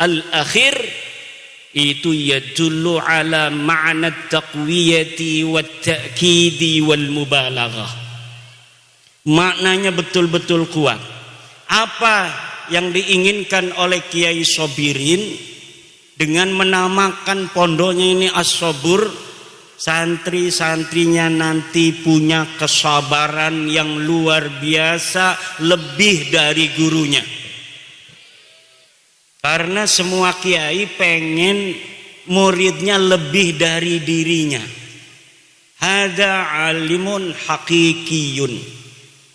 al-akhir itu yadullu ala ma'na taqwiyati wat ta'kidi wal mubalaghah. Maknanya betul-betul kuat. Apa yang diinginkan oleh Kiai Sobirin dengan menamakan pondoknya ini As-Sobur, santri-santrinya nanti punya kesabaran yang luar biasa, lebih dari gurunya. Karena semua kiai pengen muridnya lebih dari dirinya. Hada alimun hakikiyun.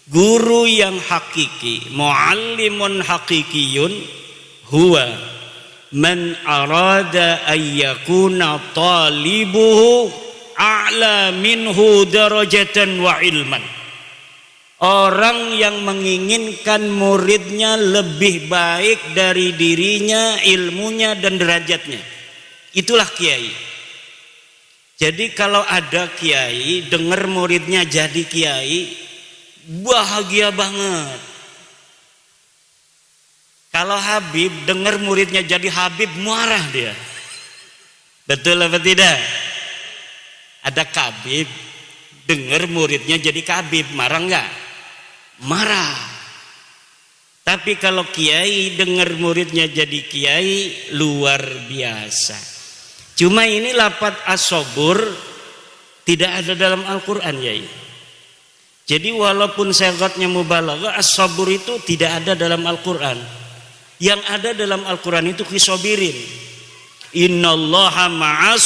Guru yang hakiki, muallimun hakikiyun, huwa man arada ayyakuna talibuhu a'la minhu darajatan wa ilman. Orang yang menginginkan muridnya lebih baik dari dirinya, ilmunya dan derajatnya, itulah kiai. Jadi kalau ada kiai dengar muridnya jadi kiai, bahagia banget. Kalau Habib dengar muridnya jadi Habib, marah dia. Betul apa tidak? Ada kabib dengar muridnya jadi kabib, marah enggak? Marah. Tapi kalau kiai dengar muridnya jadi kiai, luar biasa. Cuma ini lafaz as-sabur tidak ada dalam Al-Quran, Yai. Jadi walaupun segatnya mubalaghah, as-sabur itu tidak ada dalam Al-Quran. Yang ada dalam Al-Quran itu kisobirin. Innallaha ma'as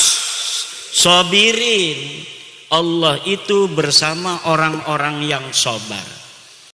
sabirin. Allah itu bersama orang-orang yang sabar.